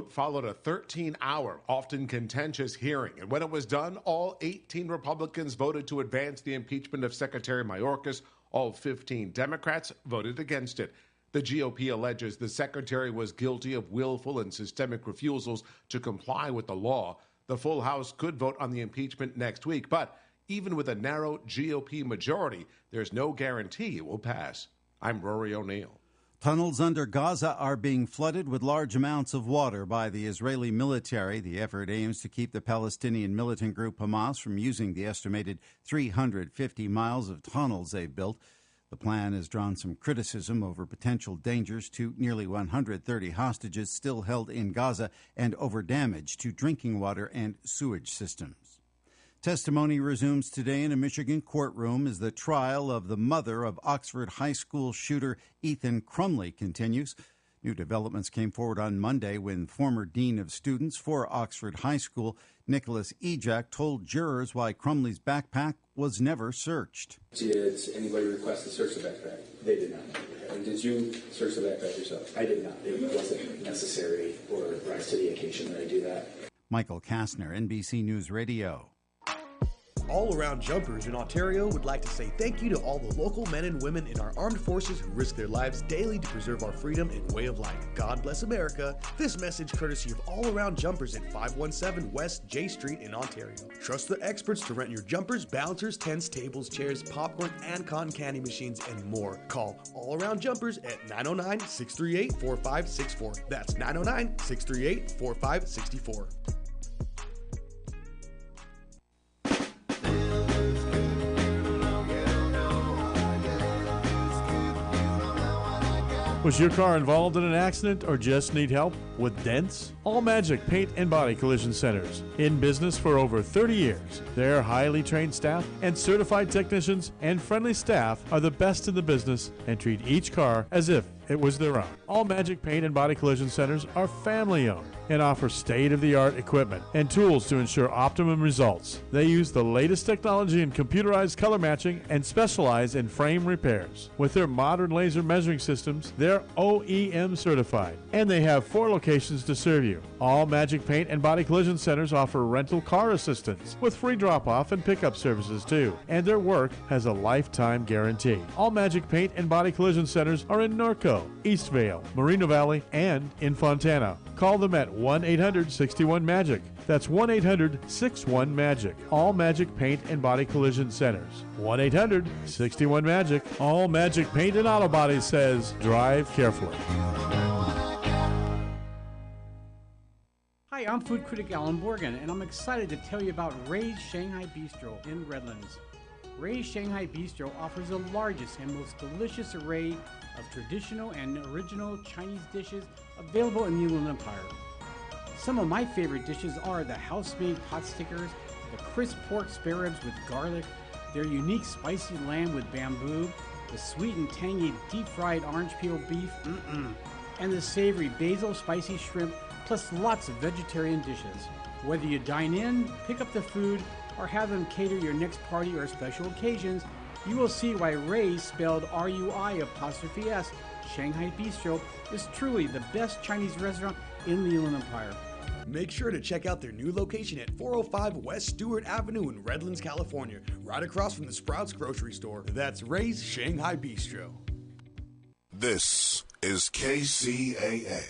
vote followed a 13-hour, often contentious hearing. And when it was done, all 18 Republicans voted to advance the impeachment of Secretary Mayorkas. All 15 Democrats voted against it. The GOP alleges the secretary was guilty of willful and systemic refusals to comply with the law. The full House could vote on the impeachment next week, but even with a narrow GOP majority, there's no guarantee it will pass. I'm Rory O'Neill. Tunnels under Gaza are being flooded with large amounts of water by the Israeli military. The effort aims to keep the Palestinian militant group Hamas from using the estimated 350 miles of tunnels they've built. The plan has drawn some criticism over potential dangers to nearly 130 hostages still held in Gaza and over damage to drinking water and sewage systems. Testimony resumes today in a Michigan courtroom as the trial of the mother of Oxford High School shooter Ethan Crumley continues. New developments came forward on Monday when former dean of students for Oxford High School, Nicholas Ejak, told jurors why Crumley's backpack was never searched. Did anybody request to search the backpack? They did not. And did you search the backpack yourself? I did not. It wasn't necessary or rise to the occasion that I do that. Michael Kastner, NBC News Radio. All Around Jumpers in Ontario would like to say thank you to all the local men and women in our armed forces who risk their lives daily to preserve our freedom and way of life. God bless America. This message courtesy of All Around Jumpers at 517 West J Street in Ontario. Trust the experts to rent your jumpers, bouncers, tents, tables, chairs, popcorn, and cotton candy machines and more. Call All Around Jumpers at 909-638-4564. That's 909-638-4564. Was your car involved in an accident or just need help with dents? All Magic Paint and Body Collision Centers, in business for over 30 years. Their highly trained staff and certified technicians and friendly staff are the best in the business and treat each car as if it was their own. All Magic Paint and Body Collision Centers are family-owned and offer state-of-the-art equipment and tools to ensure optimum results. They use the latest technology in computerized color matching and specialize in frame repairs. With their modern laser measuring systems, they're OEM certified, and they have 4 locations to serve you. All Magic Paint and Body Collision Centers offer rental car assistance with free drop-off and pickup services too, and their work has a lifetime guarantee. All Magic Paint and Body Collision Centers are in Norco, Eastvale, Moreno Valley, and in Fontana. Call them at 1-800-61-MAGIC. That's 1-800-61-MAGIC. All Magic Paint and Body Collision Centers. 1-800-61-MAGIC. All Magic Paint and Auto Body says, drive carefully. Hi, I'm food critic Alan Borgen, and I'm excited to tell you about Ray's Shanghai Bistro in Redlands. Ray's Shanghai Bistro offers the largest and most delicious array of traditional and original Chinese dishes available in the Inland Empire. Some of my favorite dishes are the house-made pot stickers, the crisp pork spare ribs with garlic, their unique spicy lamb with bamboo, the sweet and tangy deep-fried orange peel beef, and the savory basil spicy shrimp, plus lots of vegetarian dishes. Whether you dine in, pick up the food, or have them cater your next party or special occasions, you will see why Ray's, spelled R-U-I-S, Shanghai Bistro, is truly the best Chinese restaurant in the Inland Empire. Make sure to check out their new location at 405 West Stewart Avenue in Redlands, California, right across from the Sprouts grocery store. That's Ray's Shanghai Bistro. This is KCAA.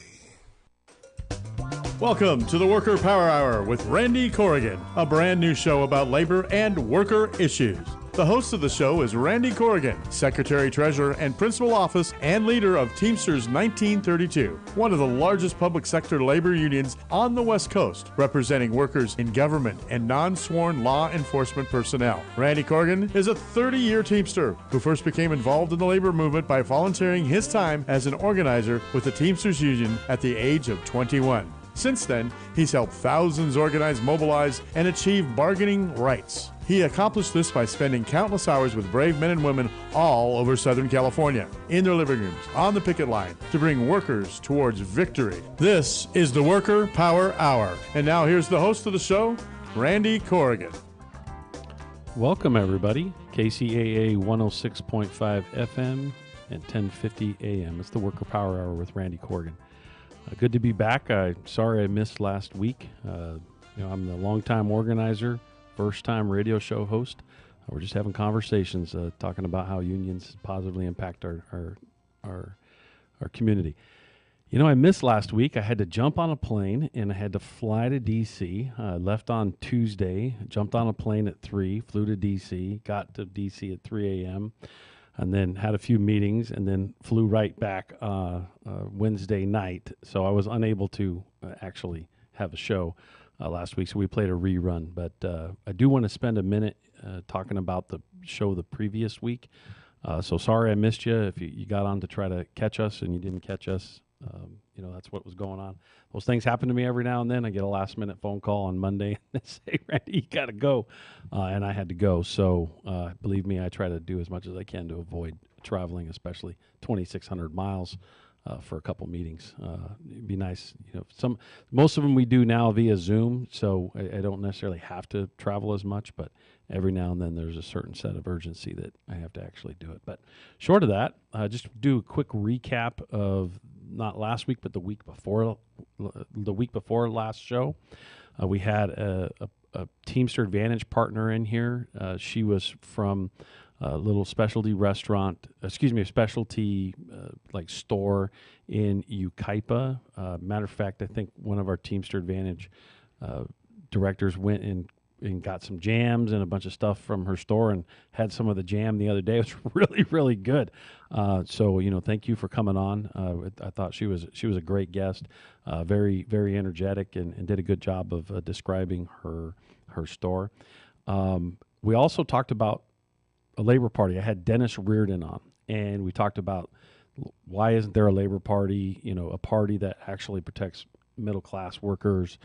Welcome to the Worker Power Hour with Randy Corrigan, a brand new show about labor and worker issues. The host of the show is Randy Corrigan, Secretary, Treasurer, and Principal Office and leader of Teamsters 1932, one of the largest public sector labor unions on the West Coast, representing workers in government and non-sworn law enforcement personnel. Randy Corrigan is a 30-year Teamster who first became involved in the labor movement by volunteering his time as an organizer with the Teamsters Union at the age of 21. Since then, he's helped thousands organize, mobilize, and achieve bargaining rights. He accomplished this by spending countless hours with brave men and women all over Southern California, in their living rooms, on the picket line, to bring workers towards victory. This is the Worker Power Hour. And now here's the host of the show, Randy Corrigan. Welcome, everybody. KCAA 106.5 FM and 1050 AM. It's the Worker Power Hour with Randy Corrigan. Good to be back. Sorry I missed last week. I'm the longtime organizer, first-time radio show host. We're just having conversations, talking about how unions positively impact our community. I missed last week. I had to jump on a plane, and I had to fly to D.C. I left on Tuesday, jumped on a plane at 3, flew to D.C., got to D.C. at 3 a.m., and then had a few meetings, and then flew right back Wednesday night. So I was unable to actually have a show last week, so we played a rerun. But I do want to spend a minute talking about the show the previous week. So sorry I missed you. If you got on to try to catch us and you didn't catch us, that's what was going on. Those things happen to me every now and then. I get a last-minute phone call on Monday and they say, Randy, you got to go. And I had to go. So believe me, I try to do as much as I can to avoid traveling, especially 2,600 miles for a couple meetings. It'd be nice. Most of them we do now via Zoom, so I don't necessarily have to travel as much, but every now and then there's a certain set of urgency that I have to actually do it. But short of that, just do a quick recap of not last week, but the week before last show. We had a Teamster Advantage partner in here. She was from a little specialty restaurant, a specialty store in Yucaipa. Matter of fact, I think one of our Teamster Advantage directors went and got some jams and a bunch of stuff from her store and had some of the jam the other day. It was really, really good. So thank you for coming on. I thought she was a great guest, very, very energetic, and did a good job of describing her store. We also talked about a Labor Party. I had Dennis Reardon on, and we talked about why isn't there a Labor Party, a party that actually protects middle-class workers.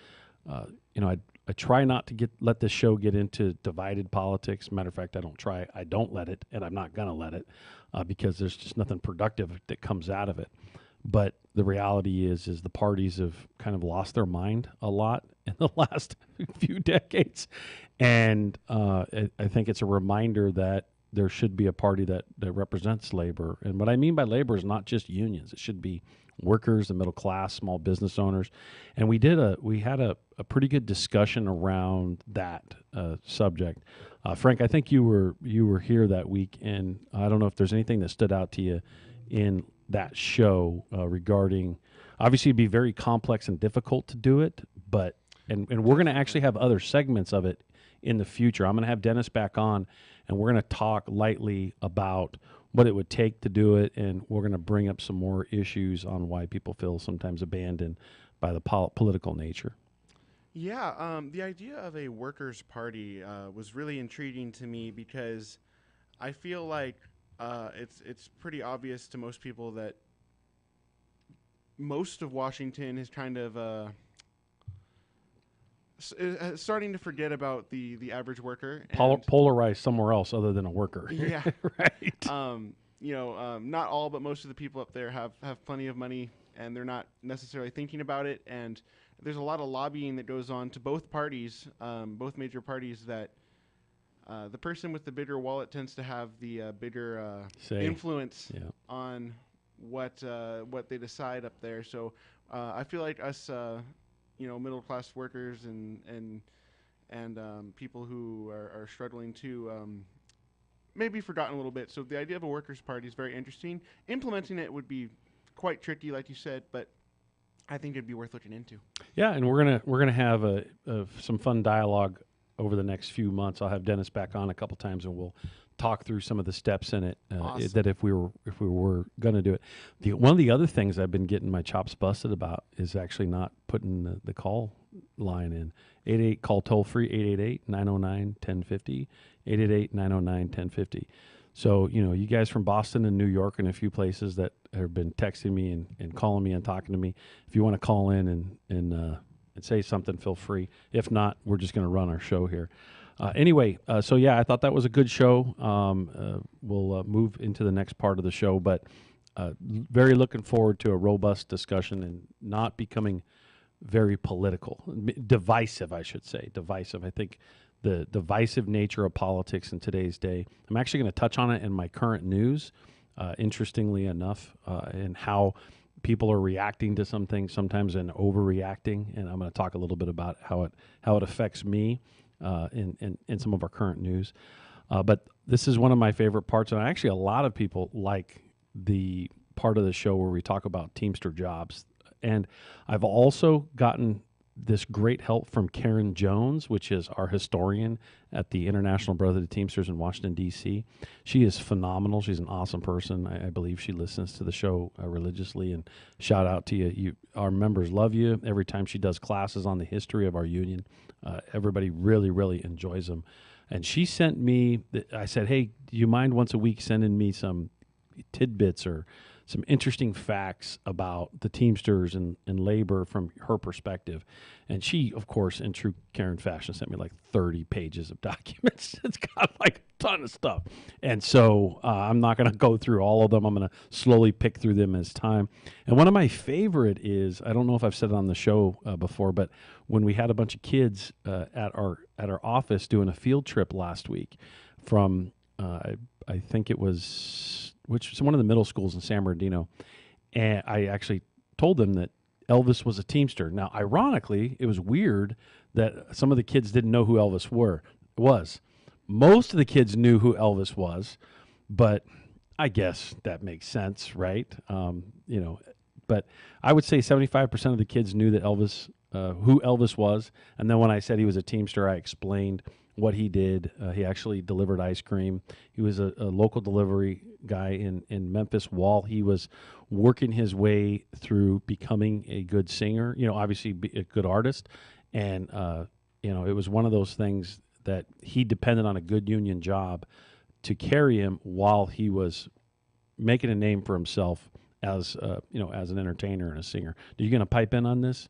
I try not to let this show get into divided politics. Matter of fact, I don't let it, and I'm not going to let it because there's just nothing productive that comes out of it. But the reality is the parties have kind of lost their mind a lot in the last few decades. And I think it's a reminder that there should be a party that represents labor. And what I mean by labor is not just unions. It should be workers, the middle class, small business owners. And we had a pretty good discussion around that subject. Frank, I think you were here that week, and I don't know if there's anything that stood out to you in that show regarding, obviously it'd be very complex and difficult to do it, but and we're going to actually have other segments of it in the future. I'm going to have Dennis back on, and we're going to talk lightly about what it would take to do it, and we're going to bring up some more issues on why people feel sometimes abandoned by the political nature. Yeah, the idea of a workers' party was really intriguing to me because I feel like it's pretty obvious to most people that most of Washington is kind of starting to forget about the average worker. Polarized somewhere else other than a worker. Yeah. Right. Not all, but most of the people up there have plenty of money, and they're not necessarily thinking about it. And there's a lot of lobbying that goes on to both parties, both major parties, that the person with the bigger wallet tends to have the bigger influence on what they decide up there. So I feel like us, middle class workers and people who are struggling to maybe forgotten a little bit. So the idea of a workers' party is very interesting. Implementing it would be quite tricky, like you said, but I think it'd be worth looking into. Yeah, and we're gonna have some fun dialogue over the next few months. I'll have Dennis back on a couple times, and we'll talk through some of the steps in it. Awesome. That if we were gonna do it. One of the other things I've been getting my chops busted about is actually not putting the call line in. 88 call toll free 888-909-1050 888-909-1050. So, you guys from Boston and New York and a few places that have been texting me and calling me and talking to me, if you want to call in and say something, feel free. If not, we're just going to run our show here. Anyway, I thought that was a good show. We'll move into the next part of the show, but very looking forward to a robust discussion and not becoming very political. Divisive, I should say. Divisive. I think the divisive nature of politics in today's day, I'm actually going to touch on it in my current news, interestingly enough, and how people are reacting to some things sometimes and overreacting, and I'm going to talk a little bit about how it affects me in some of our current news. But this is one of my favorite parts, and actually a lot of people like the part of the show where we talk about Teamster jobs. And I've also gotten this great help from Karen Jones, which is our historian at the International Brotherhood of Teamsters in Washington, D.C. She is phenomenal. She's an awesome person. I believe she listens to the show religiously, and shout out to you. Our members love you. Every time she does classes on the history of our union, everybody really, really enjoys them. And she sent me, I said, hey, do you mind once a week sending me some tidbits or some interesting facts about the Teamsters and labor from her perspective? And she, of course, in true Karen fashion, sent me like 30 pages of documents. It's got like a ton of stuff. And so I'm not going to go through all of them. I'm going to slowly pick through them as time. And one of my favorite is, I don't know if I've said it on the show before, but when we had a bunch of kids at our office doing a field trip last week from, I think it was one of the middle schools in San Bernardino, and I actually told them that Elvis was a Teamster. Now, ironically, it was weird that some of the kids didn't know who Elvis was. Most of the kids knew who Elvis was, but I guess that makes sense, right? But I would say 75% of the kids knew that who Elvis was. And then when I said he was a Teamster, I explained what he did. He actually delivered ice cream. He was a local delivery guy in Memphis while he was working his way through becoming a good singer, obviously a good artist. And, it was one of those things that he depended on a good union job to carry him while he was making a name for himself as, as an entertainer and a singer. Are you going to pipe in on this,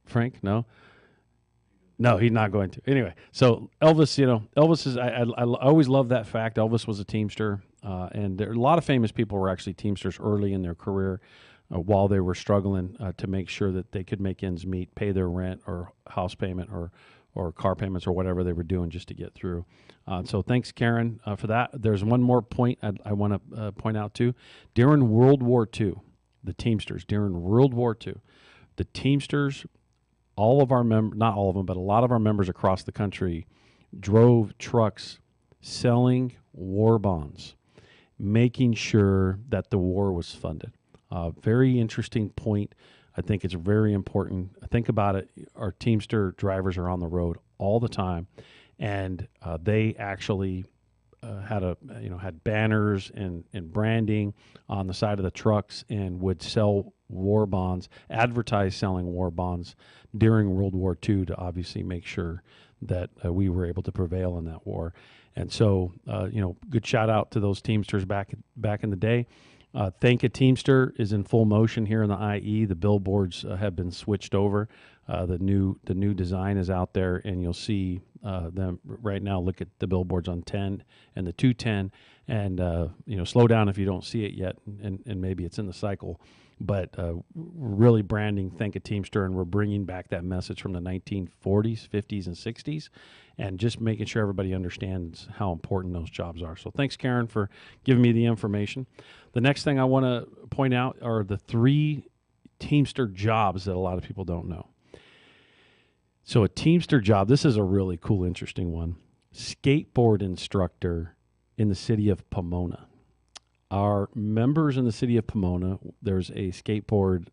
Frank? No? No, he's not going to. Anyway, so Elvis, Elvis is, I always love that fact. Elvis was a Teamster, and there are a lot of famous people were actually Teamsters early in their career while they were struggling to make sure that they could make ends meet, pay their rent or house payment or car payments or whatever they were doing just to get through. So thanks, Karen, for that. There's one more point I want to point out too. During World War II, the Teamsters, the Teamsters, all of our not all of them, but a lot of our members across the country drove trucks selling war bonds, making sure that the war was funded. Very interesting point. I think it's very important. Think about it. Our Teamster drivers are on the road all the time, and they actually had banners and branding on the side of the trucks and would sell war bonds, advertise selling war bonds during World War II to obviously make sure that we were able to prevail in that war. And so, good shout out to those Teamsters back in the day. Thank a Teamster is in full motion here in the IE. The billboards have been switched over. The new design is out there, and you'll see them right now. Look at the billboards on 10 and the 210, and slow down if you don't see it yet, and maybe it's in the cycle. But really branding Thank a Teamster, and we're bringing back that message from the 1940s, 50s, and 60s, and just making sure everybody understands how important those jobs are. So thanks, Karen, for giving me the information. The next thing I want to point out are the 3 Teamster jobs that a lot of people don't know. So a Teamster job, this is a really cool, interesting one. Skateboard instructor in the city of Pomona. Our members in the city of Pomona, there's a skateboard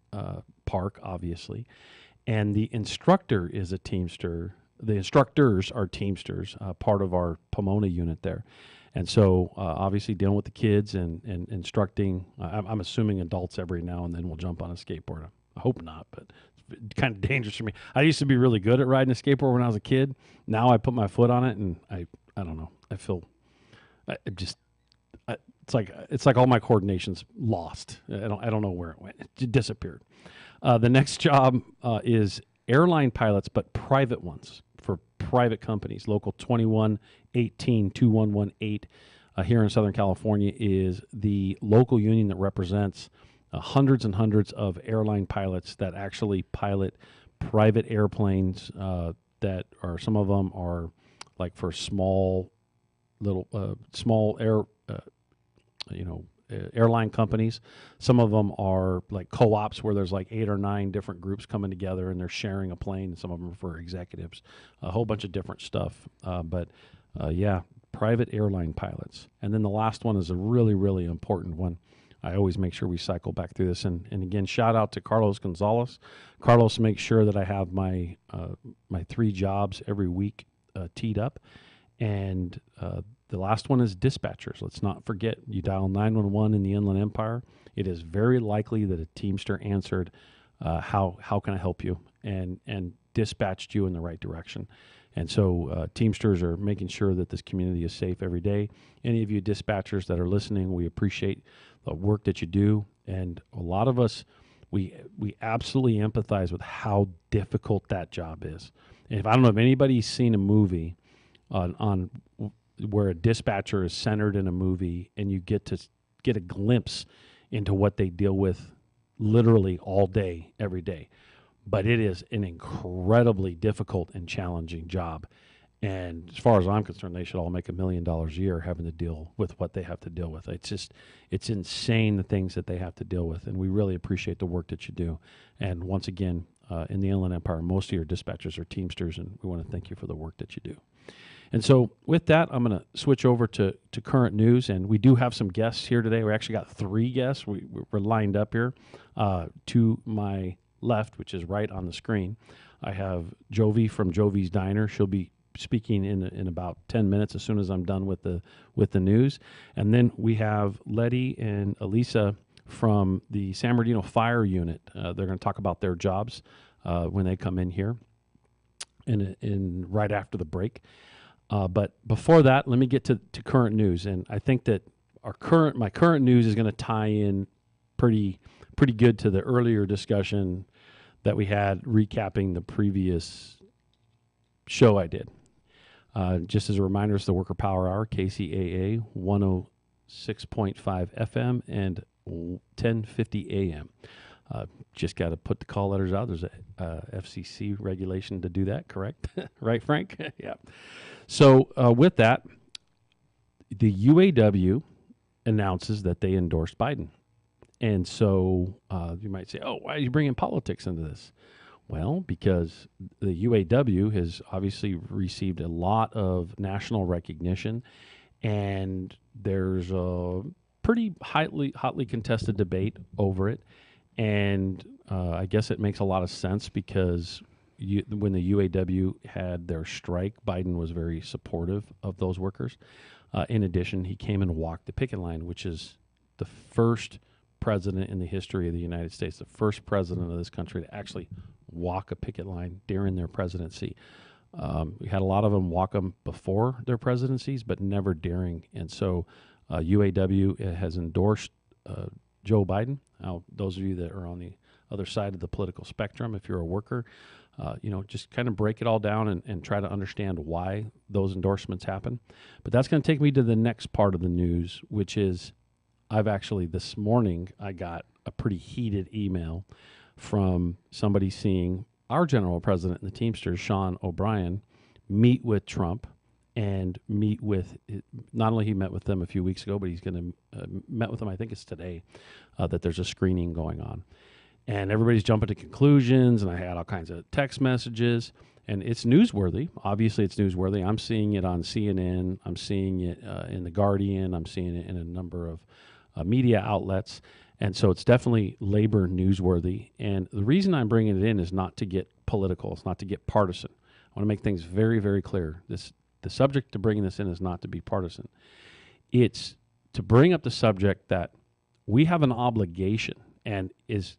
park, obviously, and the instructor is a Teamster. The instructors are Teamsters, part of our Pomona unit there. And so obviously dealing with the kids and instructing, I'm assuming adults every now and then will jump on a skateboard. I hope not, but it's kind of dangerous for me. I used to be really good at riding a skateboard when I was a kid. Now I put my foot on it, and I don't know. I feel it's like all my coordination's lost. I don't know where it went. It disappeared. The next job is airline pilots, but private ones for private companies. Local 2118-2118 here in Southern California is the local union that represents hundreds and hundreds of airline pilots that actually pilot private airplanes that are, some of them are like for small air airline companies. Some of them are like co-ops where there's like 8 or 9 different groups coming together and they're sharing a plane. Some of them are for executives, a whole bunch of different stuff. But private airline pilots. And then the last one is a really, really important one. I always make sure we cycle back through this. And again, shout out to Carlos Gonzalez. Carlos makes sure that I have my 3 jobs every week teed up. And the last one is dispatchers. Let's not forget, you dial 911 in the Inland Empire. It is very likely that a Teamster answered, how can I help you? And dispatched you in the right direction. And so Teamsters are making sure that this community is safe every day. Any of you dispatchers that are listening, we appreciate the work that you do. And a lot of us, we absolutely empathize with how difficult that job is. And if I don't know if anybody's seen a movie on where a dispatcher is centered in a movie and you get a glimpse into what they deal with literally all day, every day. But it is an incredibly difficult and challenging job. And as far as I'm concerned, they should all make $1 million a year having to deal with what they have to deal with. It's insane the things that they have to deal with. And we really appreciate the work that you do. And once again, in the Inland Empire, most of your dispatchers are Teamsters, and we want to thank you for the work that you do. And so with that, I'm going to switch over to current news. And we do have some guests here today. We actually got 3 guests. We're lined up here. To my left, which is right on the screen, I have Jovi from Jovi's Diner. She'll be speaking in about 10 minutes as soon as I'm done with the news. And then we have Letty and Elisa from the San Bernardino Fire Unit. They're going to talk about their jobs when they come in here in right after the break. But before that, let me get to current news. And I think that my current news is going to tie in pretty good to the earlier discussion that we had recapping the previous show I did. Just as a reminder, it's the Worker Power Hour, KCAA 106.5 FM and 1050 AM. Just got to put the call letters out. There's a FCC regulation to do that, correct? Right, Frank? Yeah. So with that, the UAW announces that they endorsed Biden. And so you might say, oh, why are you bringing politics into this? Well, because the UAW has obviously received a lot of national recognition, and there's a pretty hotly contested debate over it. And I guess it makes a lot of sense because when the UAW had their strike, Biden was very supportive of those workers. In addition, he came and walked the picket line, which is the first president in the history of the United States, the first president of this country to actually walk a picket line during their presidency. We had a lot of them walk them before their presidencies, but never during. And so UAW has endorsed Joe Biden. Now, those of you that are on the other side of the political spectrum, if you're a worker, just kind of break it all down and try to understand why those endorsements happen. But that's going to take me to the next part of the news, which is this morning, I got a pretty heated email from somebody seeing our general president in the Teamsters, Sean O'Brien, meet with Trump and not only he met with them a few weeks ago, but he's going to met with them, I think it's today, that there's a screening going on. And everybody's jumping to conclusions, and I had all kinds of text messages, and it's newsworthy. Obviously, it's newsworthy. I'm seeing it on CNN. I'm seeing it in The Guardian. I'm seeing it in a number of media outlets. And so it's definitely labor newsworthy. And the reason I'm bringing it in is not to get political. It's not to get partisan. I want to make things very, very clear. The subject to bringing this in is not to be partisan. It's to bring up the subject that we have an obligation, and is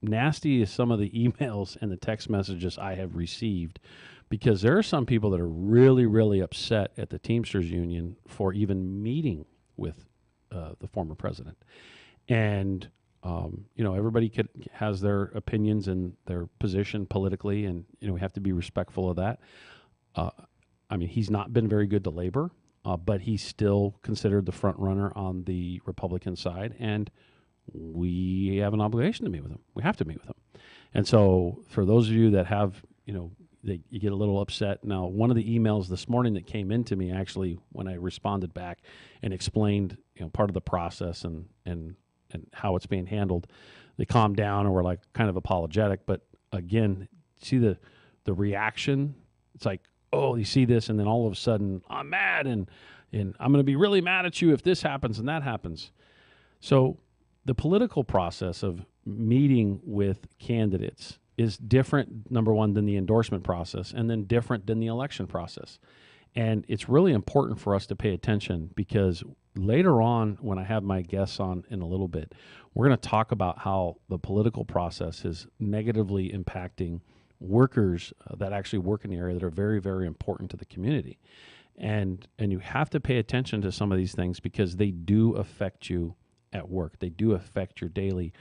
nasty as some of the emails and the text messages I have received, because there are some people that are really, really upset at the Teamsters Union for even meeting with the former president. And, everybody has their opinions and their position politically, and, we have to be respectful of that. He's not been very good to labor, but he's still considered the front runner on the Republican side, and we have an obligation to meet with him. We have to meet with him. And so for those of you that have, you get a little upset. Now, one of the emails this morning that came into me, actually, when I responded back and explained, part of the process and how it's being handled, they calmed down and were like kind of apologetic. But again, see the reaction. It's like, oh, you see this, and then all of a sudden, I'm mad, and I'm going to be really mad at you if this happens and that happens. So the political process of meeting with candidates is different, number one, than the endorsement process, and then different than the election process. And it's really important for us to pay attention, because later on, when I have my guests on in a little bit, we're going to talk about how the political process is negatively impacting workers that actually work in the area that are very, very important to the community. And you have to pay attention to some of these things, because they do affect you at work. They do affect your daily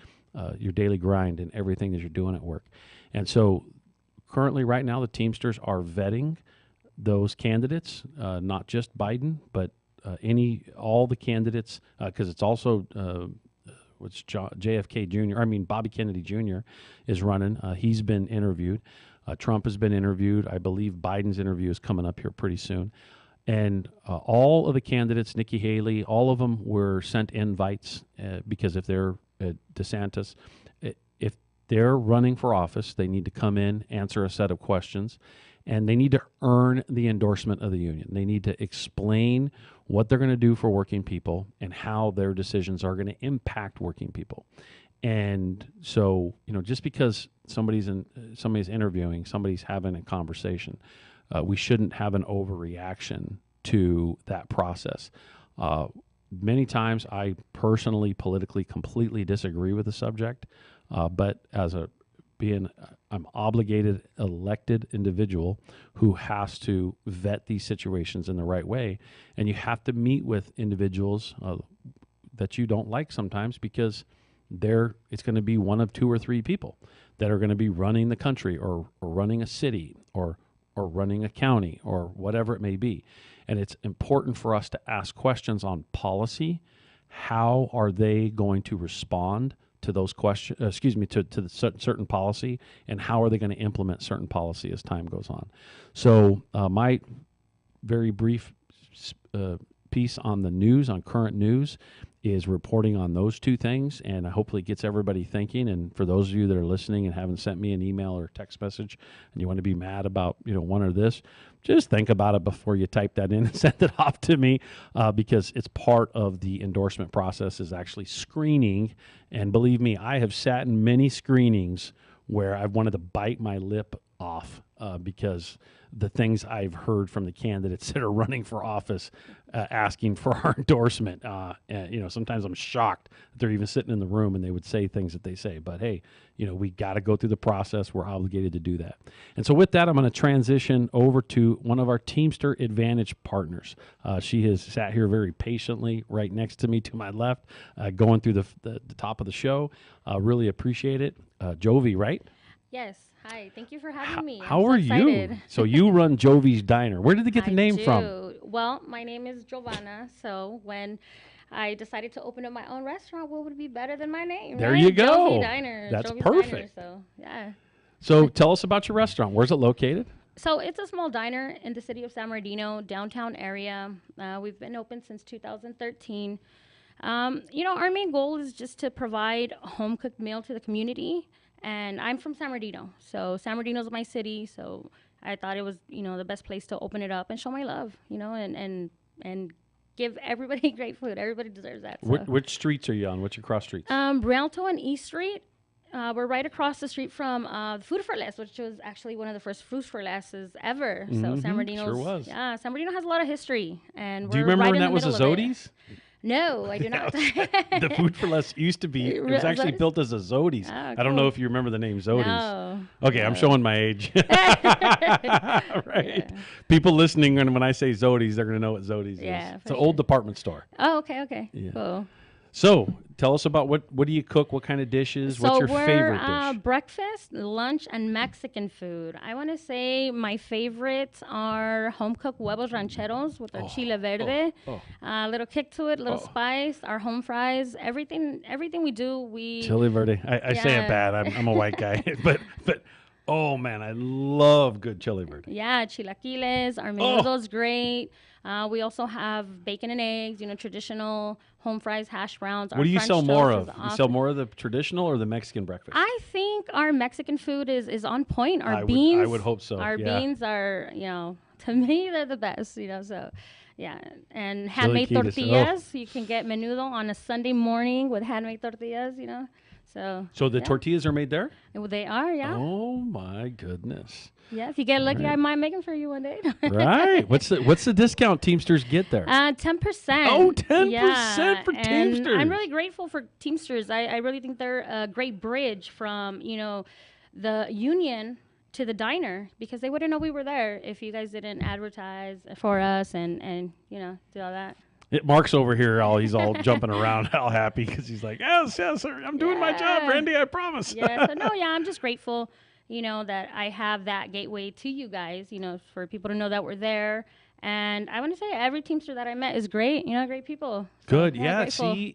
grind and everything that you're doing at work. And so currently right now, the Teamsters are vetting those candidates, not just Biden, but all the candidates, because it's also JFK Jr., Bobby Kennedy Jr. is running. He's been interviewed. Trump has been interviewed. I believe Biden's interview is coming up here pretty soon. And all of the candidates, Nikki Haley, all of them were sent invites, because if they're DeSantis, if they're running for office, they need to come in, answer a set of questions, and they need to earn the endorsement of the union. They need to explain what they're going to do for working people and how their decisions are going to impact working people. And so, just because somebody's interviewing, somebody's having a conversation, we shouldn't have an overreaction to that process. Many times I personally, politically, completely disagree with the subject, but I'm obligated elected individual who has to vet these situations in the right way. And you have to meet with individuals that you don't like sometimes, because it's going to be one of two or three people that are going to be running the country or running a city or running a county or whatever it may be. And it's important for us to ask questions on policy. How are they going to respond to those questions, to the certain policy, and how are they going to implement certain policy as time goes on? So my very brief piece on the news, on current news, is reporting on those two things, and hopefully it gets everybody thinking. And for those of you that are listening and haven't sent me an email or text message and you want to be mad about one or this, just think about it before you type that in and send it off to me, because it's part of the endorsement process, is actually screening. And believe me, I have sat in many screenings where I've wanted to bite my lip off, because the things I've heard from the candidates that are running for office asking for our endorsement. Sometimes I'm shocked that they're even sitting in the room and they would say things that they say. But hey, we got to go through the process. We're obligated to do that. And so with that, I'm going to transition over to one of our Teamster Advantage partners. She has sat here very patiently right next to me to my left, going through the top of the show. Really appreciate it. Jovi, right? Yes. Hi. Thank you for having me. How are you? So you run Jovi's Diner. Where did they get the name from? Well, my name is Giovanna. So when I decided to open up my own restaurant, what would be better than my name? There right? you go. Jovi Diner. That's Jovi's perfect. Diner, so yeah. So tell us about your restaurant. Where's it located? So it's a small diner in the city of San Bernardino, downtown area. We've been open since 2013. Our main goal is just to provide a home-cooked meal to the community. And I'm from San Bernardino, so San Bernardino is my city. So I thought it was, the best place to open it up and show my love, and give everybody great food. Everybody deserves that. So. Which streets are you on? What's your cross streets? Rialto and East Street. We're right across the street from Food for Less, which was actually one of the first Food for Lesses ever. So San Bernardino sure was. Yeah, San Bernardino has a lot of history. And do you remember when that was a Zodi's? No, I do not. The Food for Less used to be, it was actually built as a Zodi's. Oh, I don't know if you remember the name Zodi's. No. Okay, I'm showing my age. Right. Yeah. People listening, when I say Zodi's, they're going to know what Zodi's is. It's an old department store. Oh, okay. Yeah. Cool. So, tell us about what do you cook? What kind of dishes? What's your favorite dish? Breakfast, lunch, and Mexican food. I want to say my favorites are home-cooked huevos rancheros with our chile verde. A little kick to it, a little spice, our home fries. Everything we do, Chile verde. I say it bad. I'm a white guy. but Oh, man, I love good chili bird. Yeah, chilaquiles. Our menudo's great. We also have bacon and eggs, traditional home fries, hash browns. What do you French sell more toast of? is You awesome. sell more of the traditional or the Mexican breakfast? I think our Mexican food is on point. Our I beans. would hope so, Our yeah. beans are, to me, they're the best, so. Yeah, and handmade Chilaquiles, tortillas. You can get menudo on a Sunday morning with handmade tortillas, So So the yeah. tortillas are made there? Well, they are, yeah. Oh, my goodness. Yeah, if you get lucky, I might make them for you one day. Right. What's the discount Teamsters get there? 10%. Oh, 10% Yeah, for and Teamsters. I'm really grateful for Teamsters. I really think they're a great bridge from, the union to the diner, because they wouldn't know we were there if you guys didn't advertise for us and do all that. Mark's over here, he's all jumping around, all happy because he's like, yes, sir, I'm doing my job, Randy, I promise. Yeah, so I'm just grateful, that I have that gateway to you guys, for people to know that we're there. And I want to say every Teamster that I met is great, great people. So, Good, yeah. grateful. See,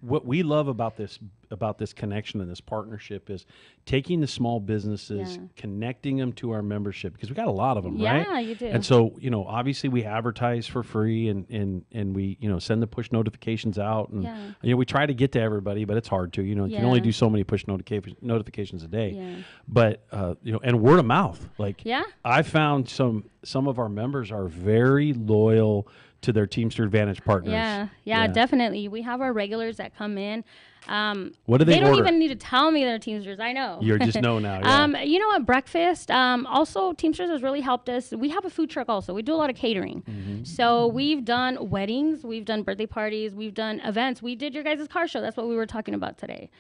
what we love about this connection and this partnership is taking the small businesses, connecting them to our membership, because we got a lot of them, right? Yeah, you do. And so, obviously we advertise for free and we, send the push notifications out, and we try to get to everybody, but it's hard to, you can only do so many push notifications a day. Yeah. But and word of mouth, like I found some of our members are very loyal to their Teamster Advantage partners. Yeah, definitely. We have our regulars that come in. What do they don't order? even need to tell me they're Teamsters. I know. You just know now. Yeah. You know what? Breakfast. Also, Teamsters has really helped us. We have a food truck also. We do a lot of catering. Mm-hmm. So we've done weddings. We've done birthday parties. We've done events. We did your guys' car show. That's what we were talking about today.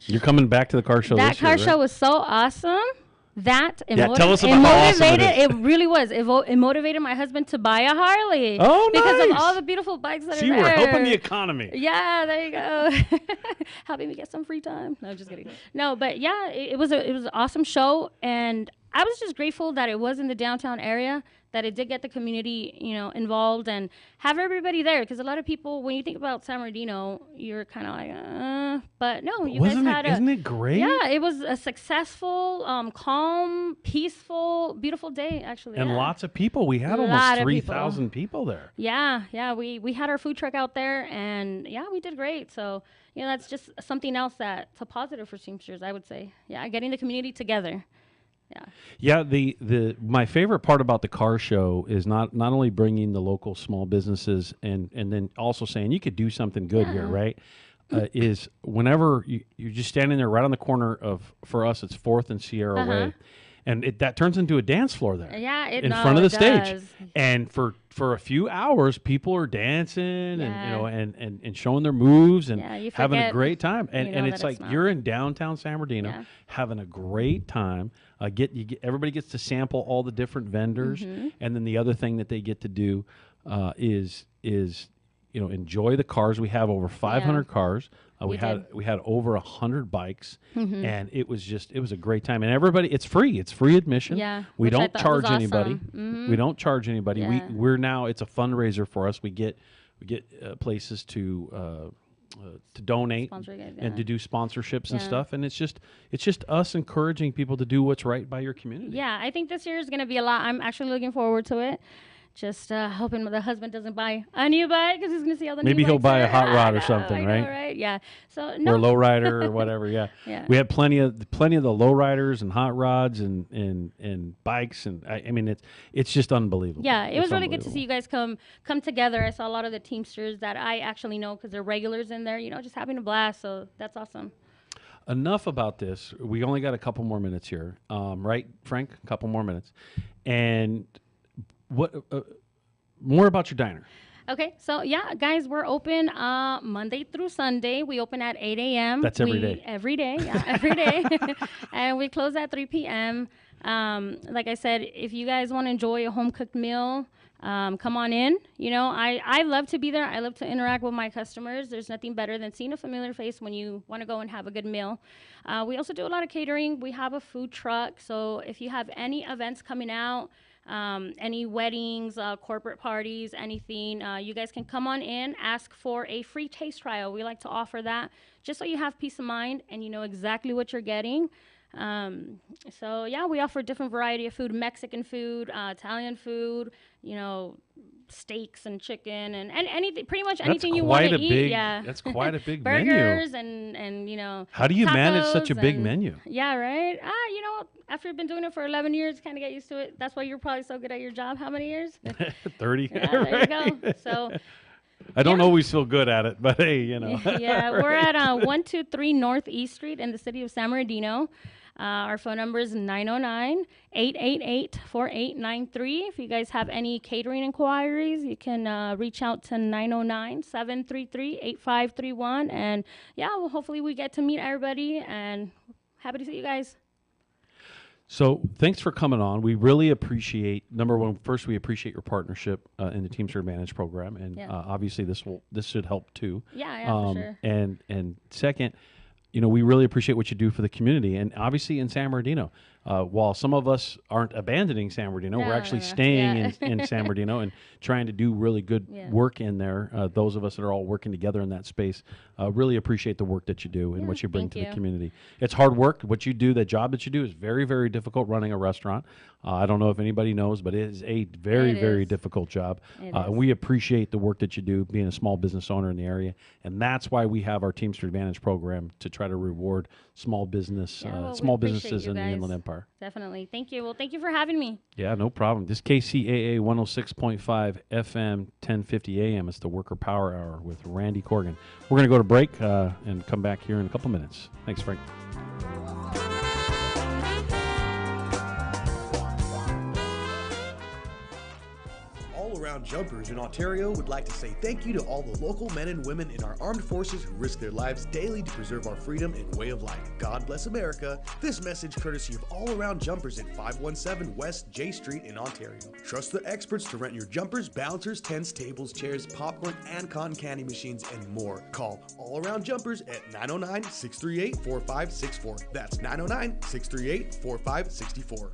You're coming back to the car show That this year, car right? show was so awesome. That tell us about how awesome it is. It really was. It motivated my husband to buy a Harley. Oh, because of nice. all the beautiful bikes that See, are there. we're helping the economy. Yeah, there you go. Helping me get some free time. No, just kidding. No, but yeah, it was an awesome show, and I was just grateful that it was in the downtown area, that it did get the community, involved and have everybody there. Because a lot of people, when you think about San Bernardino, you're kind of like, but no, you guys had isn't it great? Yeah, it was a successful, calm, peaceful, beautiful day, actually. And yeah. lots of people. We had A almost lot of 3,000 people there. Yeah, we had our food truck out there, and yeah, we did great. So, that's just something else that's a positive for Teamsters, I would say. Yeah, getting the community together. Yeah, the my favorite part about the car show is not only bringing the local small businesses and then also saying you could do something good here, right? Is whenever you're just standing there right on the corner of, for us, it's 4th and Sierra Way, and that turns into a dance floor there. Yeah, in front of the stage, and for a few hours, people are dancing and showing their moves and having a great time. And it's like you're in downtown San Bernardino having a great time. Everybody gets to sample all the different vendors, and then the other thing that they get to do is enjoy the cars. We have over 500 cars. We had over 100 bikes, and it was a great time. And everybody, it's free. It's free admission. Yeah, we don't charge awesome. anybody. We don't charge anybody. Yeah. We're now, it's a fundraiser for us. We get places to donate and to do sponsorships and stuff. And it's just us encouraging people to do what's right by your community. Yeah, I think this year is going to be a lot. I'm actually looking forward to it. Just hoping the husband doesn't buy a new bike because he's going to see all the new bikes. Maybe he'll buy a hot rod I or something, know, right? Right? Yeah. So no. Or lowrider or whatever. Yeah. Yeah. We had plenty of the lowriders and hot rods and bikes, and I mean it's just unbelievable. Yeah, it was really good to see you guys come together. I saw a lot of the Teamsters that I actually know because they're regulars in there. Just having a blast. So that's awesome. Enough about this. We only got a couple more minutes here, right, Frank? A couple more minutes, and. What more about your diner? Okay, so yeah, guys, we're open Monday through Sunday. We open at 8 a.m. That's every day. Every day, yeah, every day. And we close at 3 p.m. Like I said, if you guys want to enjoy a home-cooked meal, come on in. I love to be there. I love to interact with my customers. There's nothing better than seeing a familiar face when you want to go and have a good meal. We also do a lot of catering. We have a food truck, so if you have any events coming out, any weddings, corporate parties, anything, you guys can come on in, ask for a free taste trial. We like to offer that just so you have peace of mind and you know exactly what you're getting. So yeah, we offer different variety of food: Mexican food, Italian food, steaks and chicken and anything, pretty much anything you want to eat. That's quite a big burgers menu. and How do you manage such a big and, menu? Yeah, right. After you've been doing it for 11 years, kind of get used to it. That's why you're probably so good at your job. How many years? 30. Yeah, there you go. So I don't always feel good at it, but hey, Yeah, we're at 123 North East Street in the city of San Bernardino. Our phone number is 909-888-4893. If you guys have any catering inquiries, you can reach out to 909-733-8531. And well, hopefully we get to meet everybody, and happy to see you guys. So thanks for coming on. We really appreciate, number one, first we appreciate your partnership in the Teamster Advantage program, and obviously this should help too. Yeah, for sure. And second, we really appreciate what you do for the community, and obviously in San Bernardino. While some of us aren't abandoning San Bernardino, we're actually staying in San Bernardino and trying to do really good work in there. Those of us that are all working together in that space really appreciate the work that you do and what you bring to the community. It's hard work. What you do, the job that you do, is very, very difficult running a restaurant. I don't know if anybody knows, but it is a very, very difficult job. And we appreciate the work that you do being a small business owner in the area. And that's why we have our Teamster Advantage program, to try to reward small businesses in the Inland Empire. Definitely. Thank you. Well, thank you for having me. Yeah, no problem. This KCAA 106.5 FM 1050 AM. It's the Worker Power Hour with Randy Corrigan. We're going to go to break and come back here in a couple minutes. Thanks, Frank. All-around jumpers in Ontario would like to say thank you to all the local men and women in our armed forces who risk their lives daily to preserve our freedom and way of life. God bless America. This message courtesy of All-Around Jumpers at 517 West J Street in Ontario. Trust the experts to rent your jumpers, bouncers, tents, tables, chairs, popcorn, and cotton candy machines, and more. Call All-Around Jumpers at 909-638-4564. That's 909-638-4564.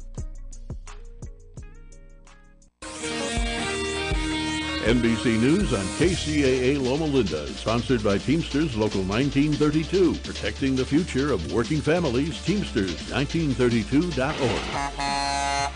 NBC News on KCAA Loma Linda, sponsored by Teamsters Local 1932, protecting the future of working families. Teamsters1932.org.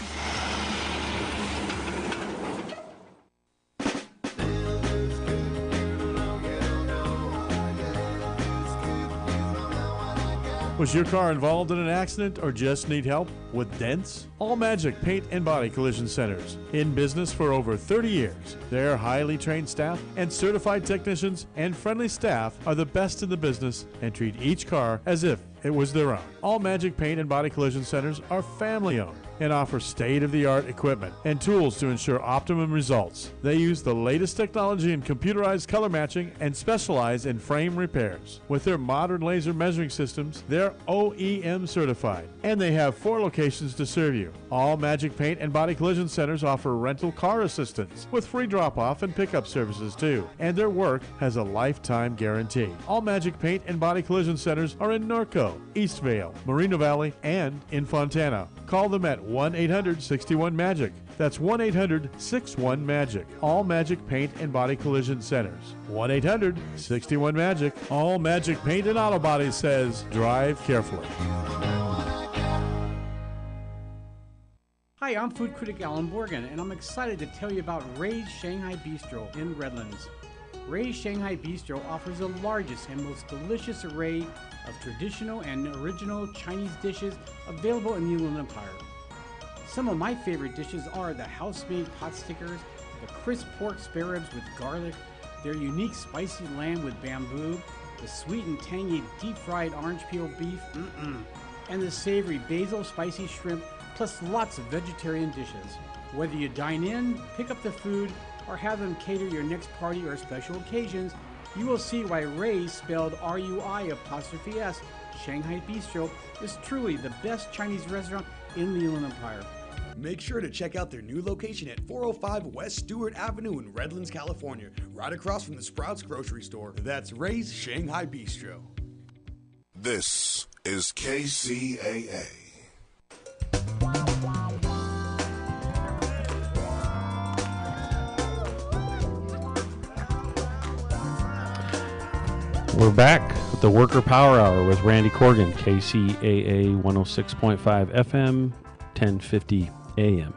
Was your car involved in an accident or just need help with dents? All Magic Paint and Body Collision Centers. In business for over 30 years. Their highly trained staff and certified technicians and friendly staff are the best in the business and treat each car as if it was their own. All Magic Paint and Body Collision Centers are family owned and offer state-of-the-art equipment and tools to ensure optimum results. They use the latest technology in computerized color matching and specialize in frame repairs. With their modern laser measuring systems, they're OEM certified, and they have 4 locations to serve you. All Magic Paint and Body Collision Centers offer rental car assistance with free drop-off and pickup services too, and their work has a lifetime guarantee. All Magic Paint and Body Collision Centers are in Norco, Eastvale, Moreno Valley, and in Fontana. Call them at 1-800-61-MAGIC. That's 1-800-61-MAGIC. All Magic Paint and Body Collision Centers. 1-800-61-MAGIC. All Magic Paint and Auto Body says, drive carefully. Hi, I'm food critic Alan Borgen, and I'm excited to tell you about Ray's Shanghai Bistro in Redlands. Ray's Shanghai Bistro offers the largest and most delicious array of traditional and original Chinese dishes available in the Inland Empire. Some of my favorite dishes are the house-made pot stickers, the crisp pork spare ribs with garlic, their unique spicy lamb with bamboo, the sweet and tangy deep-fried orange peel beef, and the savory basil spicy shrimp, plus lots of vegetarian dishes. Whether you dine in, pick up the food, or have them cater your next party or special occasions, you will see why Ray's, spelled R-U-I', Shanghai Bistro, is truly the best Chinese restaurant in the Inland Empire. Make sure to check out their new location at 405 West Stewart Avenue in Redlands, California, right across from the Sprouts grocery store. That's Ray's Shanghai Bistro. This is KCAA. We're back with the Worker Power Hour with Randy Corgan, KCAA 106.5 FM, 1050 AM.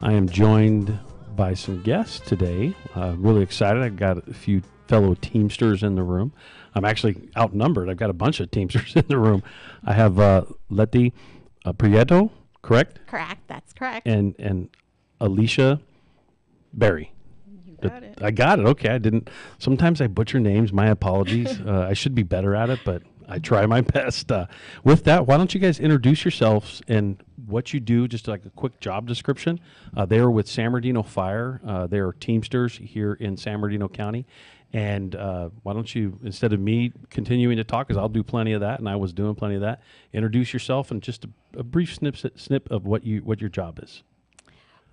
I am joined by some guests today. Really excited. I've got a few fellow Teamsters in the room. I'm actually outnumbered. I've got a bunch of Teamsters in the room. I have Letty Prieto, correct? Correct. That's correct. And Alicia Berry. Got it. I got it. Okay. I didn't. Sometimes I butcher names. My apologies. I should be better at it, but I try my best. With that, why don't you guys introduce yourselves and what you do, just like a quick job description. They are with San Bernardino Fire. They are Teamsters here in San Bernardino County. And why don't you, instead of me continuing to talk, because I'll do plenty of that, and I was doing plenty of that, introduce yourself and just a brief snip of what your job is.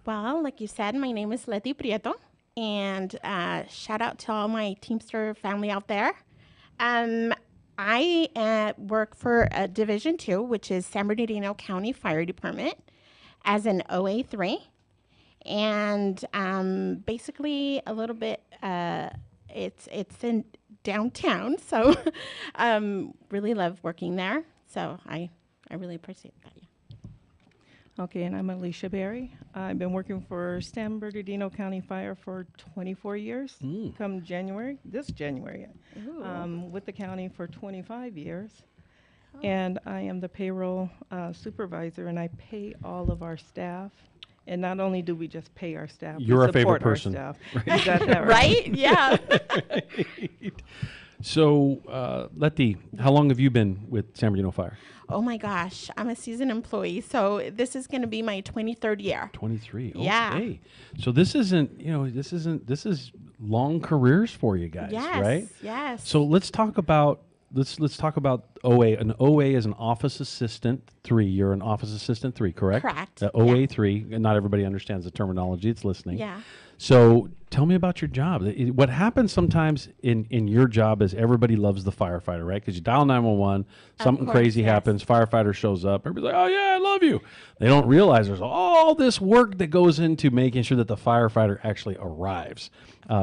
Well, like you said, my name is Letty Prieto. And shout out to all my Teamster family out there. I work for Division 2, which is San Bernardino County Fire Department, as an OA3. And basically a little bit, it's in downtown, so really love working there. So I really appreciate that. Yeah. Okay, and I'm Alicia Berry. I've been working for San Bernardino County Fire for 24 years. Come this January, with the county for 25 years. Oh. And I am the payroll supervisor, and I pay all of our staff. And not only do we just pay our staff, you're we our favorite support our person. Staff. You got that right? Yeah. So, Letty, how long have you been with San Bernardino Fire? Oh my gosh, I'm a seasoned employee, so this is going to be my 23rd year. 23. Okay. Yeah. So this is long careers for you guys, yes, right? Yes. So let's talk about OA. An OA is an office assistant 3. You're an office assistant 3, correct? Correct. OA 3, and not everybody understands the terminology. It's listening. Yeah. So tell me about your job. What happens sometimes in your job is everybody loves the firefighter, right? Because you dial 911, something crazy happens, firefighter shows up, everybody's like, oh yeah, I love you. They don't realize there's all this work that goes into making sure that the firefighter actually arrives,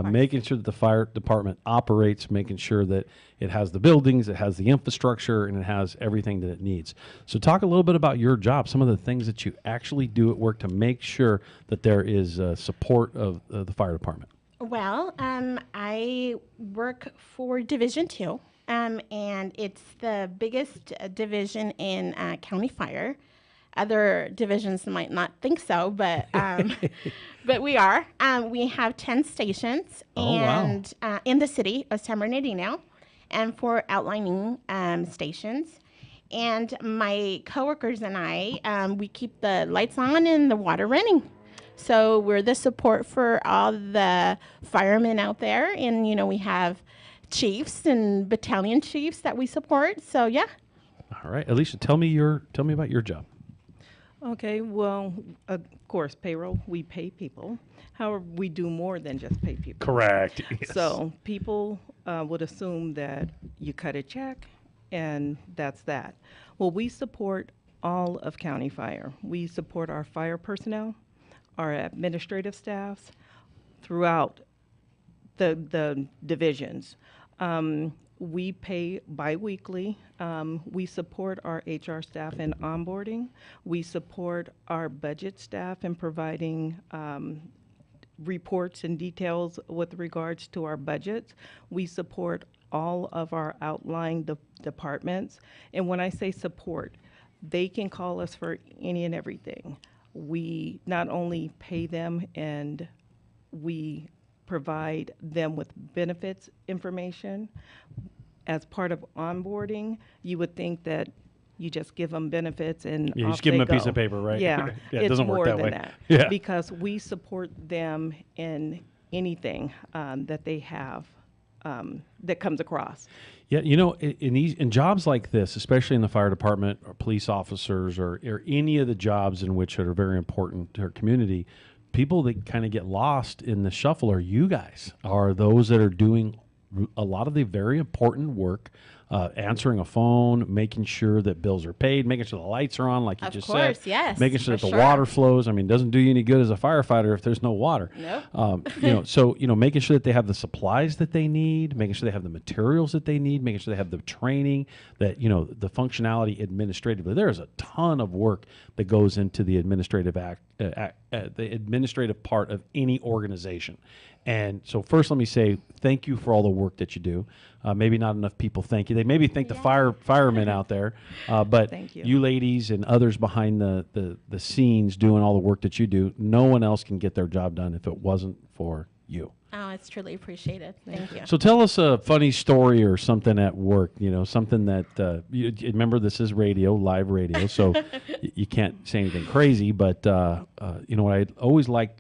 making sure that the fire department operates, making sure that it has the buildings, it has the infrastructure, and it has everything that it needs. So talk a little bit about your job, some of the things that you actually do at work to make sure that there is support of the fire department. Well, I work for Division 2, and it's the biggest division in County Fire. Other divisions might not think so, but but we are. We have 10 stations in the city of San Bernardino, and 4 outlining stations. And my coworkers and I, we keep the lights on and the water running. So we're the support for all the firemen out there, and we have chiefs and battalion chiefs that we support. So yeah. All right, Alicia, tell me about your job. Okay, well, of course, payroll, we pay people. However, we do more than just pay people. Correct. Yes. So people would assume that you cut a check and that's that. Well, we support all of County Fire. We support our fire personnel, our administrative staffs throughout the divisions. We pay biweekly. We support our HR staff in onboarding. We support our budget staff in providing reports and details with regards to our budgets. We support all of our outlying departments. And when I say support, they can call us for any and everything. We not only pay them, and we provide them with benefits information. As part of onboarding, you would think that you just give them benefits and you off just give they them a go. piece of paper, right? Yeah, It it's doesn't work more that than way. that. Yeah. Because we support them in anything that they have that comes across. Yeah, in jobs like this, especially in the fire department or police officers or any of the jobs in which are very important to our community, people that kind of get lost in the shuffle are you guys, are those that are doing a lot of the very important work answering a phone, making sure that bills are paid, making sure the lights are on, like you Of just course, said, yes, making sure that for the sure. water flows. I mean, it doesn't do you any good as a firefighter if there's no water. Nope. So making sure that they have the supplies that they need, making sure they have the materials that they need, making sure they have the training, that the functionality administratively. There is a ton of work that goes into the administrative the administrative part of any organization. And so first, let me say thank you for all the work that you do. Maybe not enough people thank you. They maybe thank the firemen out there, but Thank you. you ladies and others behind the scenes doing all the work that you do, no one else can get their job done if it wasn't for you. Oh, it's truly appreciated. Thank you. So tell us a funny story or something at work, something that, remember this is radio, live radio, so you can't say anything crazy, but, what I always like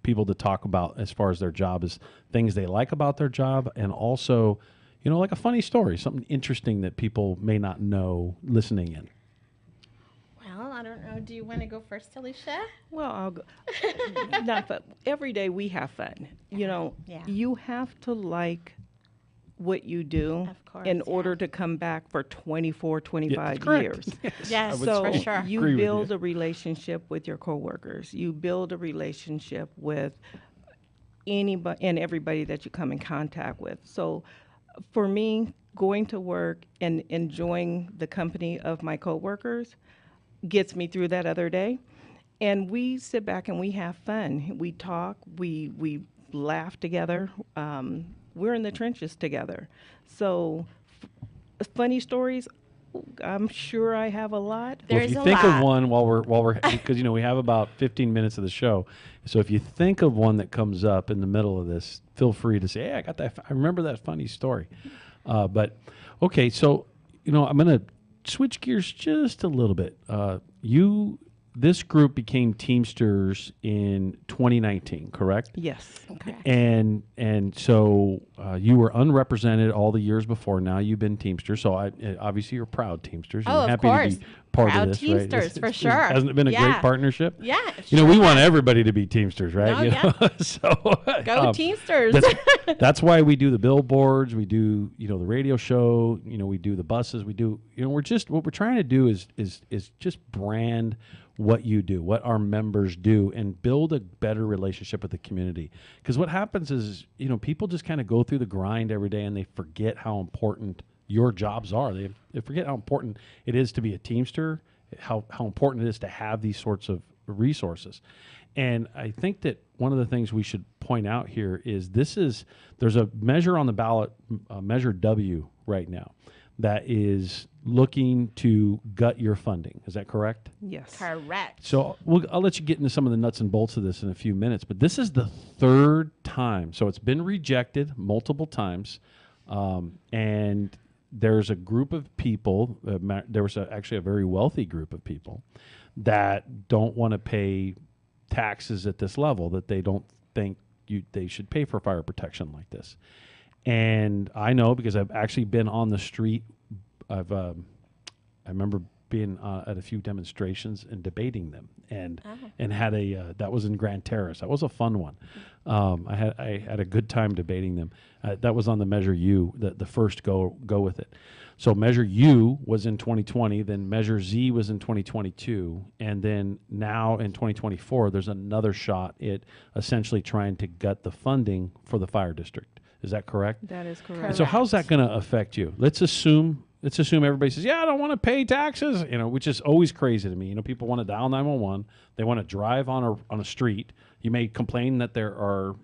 people to talk about as far as their job is things they like about their job, and also, like a funny story, something interesting that people may not know listening in. Well, I don't know. Do you want to go first, Alicia? Well, I'll go. Not fun. Every day we have fun. Yeah. You have to like what you do Of course, in order to come back for 24, 25 correct. years. Yes, So for sure. you Agree with build you. a relationship with your coworkers. You build a relationship with anybody and everybody that you come in contact with. So for me, going to work and enjoying the company of my coworkers gets me through that other day. And we sit back and we have fun. We talk, we laugh together. We're in the trenches together. So funny stories, I'm sure I have a lot. Well, if you think of one while we're because we have about 15 minutes of the show, so if you think of one that comes up in the middle of this, feel free to say, "Hey, I got that. I remember that funny story." But okay, so I'm going to switch gears just a little bit. This group became Teamsters in 2019, correct? Yes. Okay. And so you were unrepresented all the years before. Now you've been Teamsters. So obviously you're proud Teamsters. Oh, You're of happy course. to be part Proud of this, Teamsters, right? for sure. Hasn't it been a Yeah. great partnership? Yeah. We want everybody to be Teamsters, right? No, So Go Teamsters. that's why we do the billboards. We do the radio show. We do the buses. We do we're just what we're trying to do is just brand what you do, what our members do, and build a better relationship with the community. Because what happens is, people just kind of go through the grind every day and they forget how important your jobs are. They forget how important it is to be a Teamster, how important it is to have these sorts of resources. And I think that one of the things we should point out here is there's a measure on the ballot, Measure W right now, that is looking to gut your funding. Is that correct? Yes. Correct. So I'll let you get into some of the nuts and bolts of this in a few minutes, but this is the third time. So it's been rejected multiple times, and there's a group of people, there was actually a very wealthy group of people that don't want to pay taxes at this level, that they don't think they should pay for fire protection like this. And I know because I've actually been on the street. I remember being at a few demonstrations and debating them, and had that was in Grand Terrace. That was a fun one. I had a good time debating them. That was on the Measure U, the first go with it. So Measure U was in 2020, then Measure Z was in 2022, and then now in 2024, there's another shot at essentially trying to gut the funding for the fire district. Is that correct? That is correct. And so how's that going to affect you? Let's assume everybody says, "Yeah, I don't want to pay taxes," which is always crazy to me. People want to dial 911, they want to drive on a street. You may complain that there are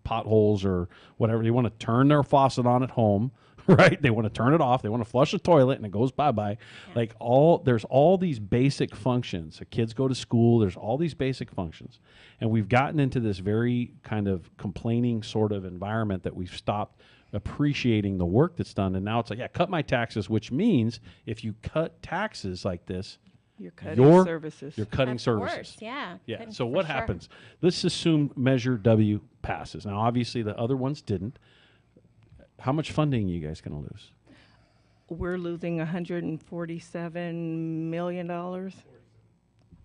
potholes or whatever. They want to turn their faucet on at home, right? They want to turn it off. They want to flush the toilet and it goes bye-bye. Yeah. There's all these basic functions. The kids go to school. There's all these basic functions. And we've gotten into this very kind of complaining sort of environment that we've stopped appreciating the work that's done. And now it's like, yeah, cut my taxes, which means if you cut taxes like this, you're cutting services. You're cutting Of services. course, yeah. Yeah. So what happens? Let's assume Measure W passes. Now, obviously, the other ones didn't. How much funding are you guys going to lose? We're losing $147 million.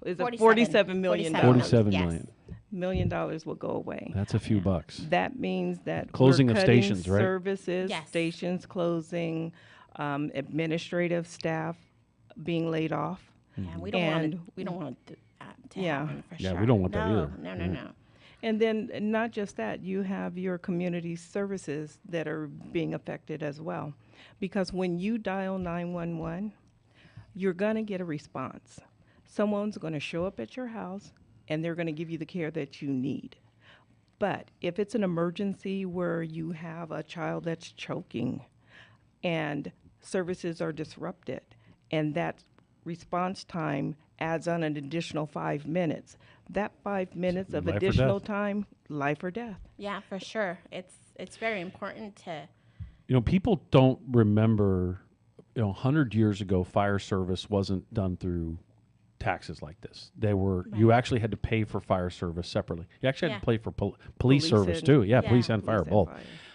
Is it 47 million? $47 Yes. million. $1 million will go away. That's a few bucks. That means that Closing we're of cutting stations, right? services, Yes. stations closing. administrative staff being laid off. Yeah, we don't want to happen for sure. We don't want that either. No. And then not just that, you have your community services that are being affected as well. Because when you dial 911, you're going to get a response. Someone's going to show up at your house and they're going to give you the care that you need. But if it's an emergency where you have a child that's choking and services are disrupted and that response time adds on an additional 5 minutes, that 5 minutes of Life or additional death. time, life or death. Yeah, for sure. It's very important to. People don't remember, 100 years ago, fire service wasn't done through taxes like this. You actually had to pay for fire service separately. You actually had to pay for police service too. Yeah, police and fire both.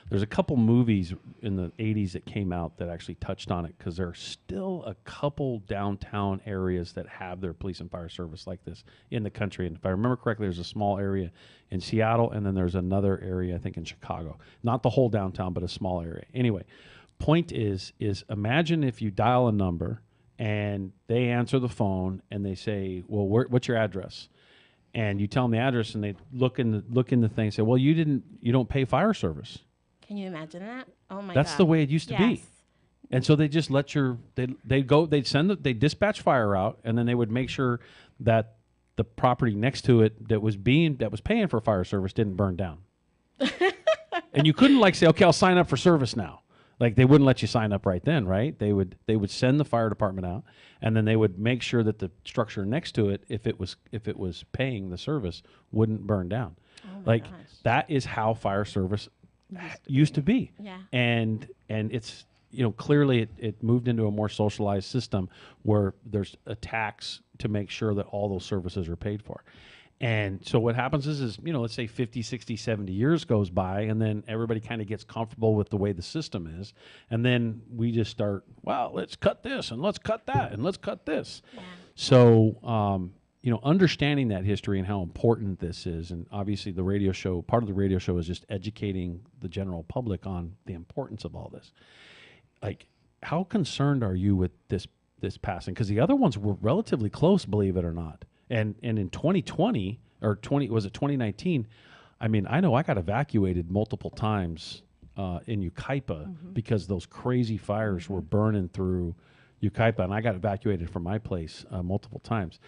There's a couple movies in the 80s that came out that actually touched on it, because there are still a couple downtown areas that have their police and fire service like this in the country. And if I remember correctly, there's a small area in Seattle, and then there's another area, I think, in Chicago. Not the whole downtown, but a small area. Anyway, point is imagine if you dial a number and they answer the phone and they say, well, what's your address? And you tell them the address, and they look in the thing and say, well, you don't pay fire service. Can you imagine that? Oh my God. That's the way it used to be. And so they just let they'd dispatch fire out, and then they would make sure that the property next to it that was paying for fire service didn't burn down. And you couldn't say, okay, I'll sign up for service now. Like, they wouldn't let you sign up right then, right? They would send the fire department out, and then they would make sure that the structure next to it, if it was paying the service, wouldn't burn down. Gosh. That is how fire service used to be. Yeah. And it's clearly it moved into a more socialized system where there's a tax to make sure that all those services are paid for. And so what happens is let's say 50, 60, 70 years goes by, and then everybody kind of gets comfortable with the way the system is. And then we just start, well, let's cut this and let's cut that and let's cut this. Yeah. So, understanding that history and how important this is, and obviously part of the radio show is just educating the general public on the importance of all this. Like, how concerned are you with this passing? Because the other ones were relatively close, believe it or not. And in 2020 or 2019, I mean, I know I got evacuated multiple times in Yucaipa because those crazy fires were burning through Yucaipa, and I got evacuated from my place multiple times.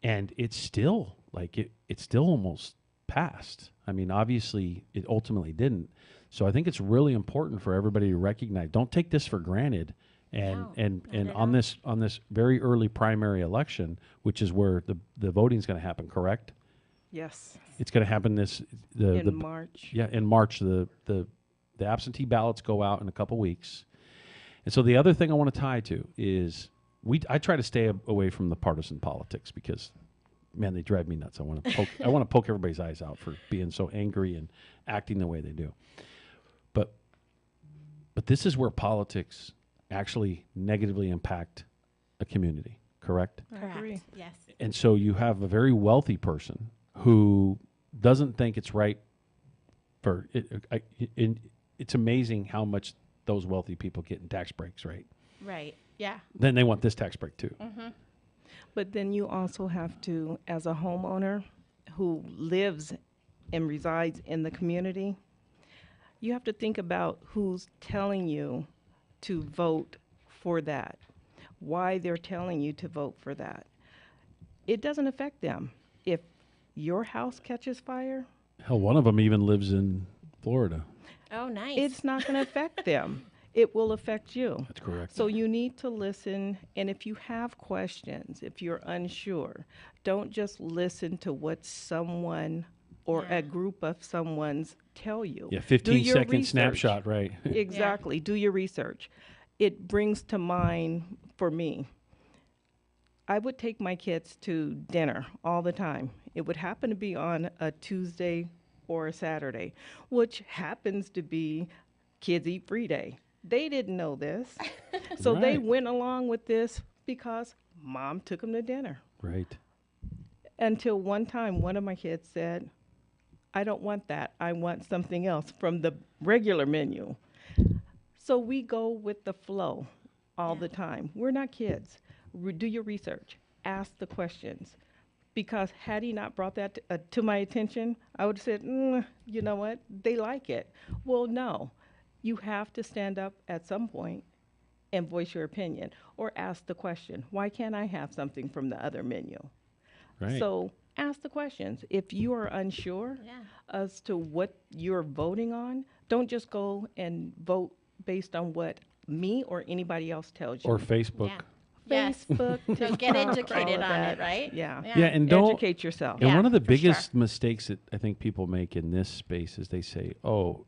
And it's still it's still almost passed. I mean, obviously, it ultimately didn't. So I think it's really important for everybody to recognize. Don't take this for granted. And on this very early primary election, which is where the voting is going to happen, correct? Yes. It's going to happen in March. Yeah, in March. The absentee ballots go out in a couple weeks. And so the other thing I want to tie to is I try to stay away from the partisan politics because, man, they drive me nuts. I want to poke everybody's eyes out for being so angry and acting the way they do. But this is where politics actually negatively impact a community, correct? Correct. Yes. And so you have a very wealthy person who doesn't think it's right for it. It's amazing how much those wealthy people get in tax breaks, right? Right. Yeah. Then they want this tax break too. Mm-hmm. But then you also have to, as a homeowner who lives and resides in the community, you have to think about who's telling you to vote for that, why they're telling you to vote for that. It doesn't affect them. If your house catches fire, hell, one of them even lives in Florida. Oh, nice. It's not going to affect them. It will affect you. That's correct. So you need to listen, and if you have questions, if you're unsure, don't just listen to what someone or a group of someone's tell you. Yeah, 15-second snapshot, right. Exactly. Yeah. Do your research. It brings to mind, for me, I would take my kids to dinner all the time. It would happen to be on a Tuesday or a Saturday, which happens to be Kids Eat Free Day. They didn't know this. So they went along with this because Mom took them to dinner. Right. Until one time, one of my kids said, I don't want that. I want something else from the regular menu. So we go with the flow. all the time. We're not kids. Do your research. Ask the questions. Because had he not brought that to my attention, I would have said, you know what, they like it. Well, no. You have to stand up at some point and voice your opinion or ask the question, why can't I have something from the other menu? Right. So ask the questions. If you are unsure as to what you're voting on, don't just go and vote based on what me or anybody else tells you. Or Facebook. Yeah. Facebook, So get TikTok, all educated of on that. it, right? Yeah. Yeah, and don't educate yourself. And Yeah, one of the for biggest mistakes that I think people make in this space is they say, "Oh,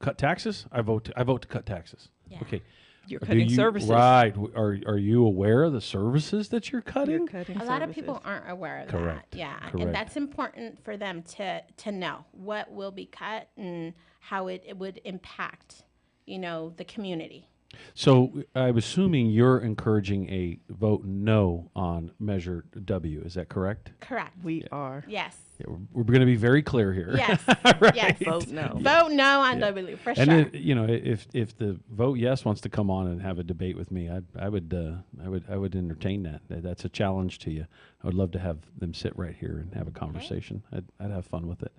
cut taxes? I vote to cut taxes." Yeah. Okay. You're Do cutting you- services. Right. Are you aware of the services that you're cutting? You're cutting A lot of services. people aren't aware of Correct. that. Yeah. Correct. And that's important for them to know what will be cut and how it would impact, the community. So I'm assuming you're encouraging a vote no on Measure W. Is that correct? Correct. We are. Yes. Yeah, we're going to be very clear here. Yes. Right? Yes. Vote no. Vote no on W for And sure. if the vote yes wants to come on and have a debate with me, I would entertain that. That's a challenge to you. I would love to have them sit right here and have a conversation. I'd have fun with it.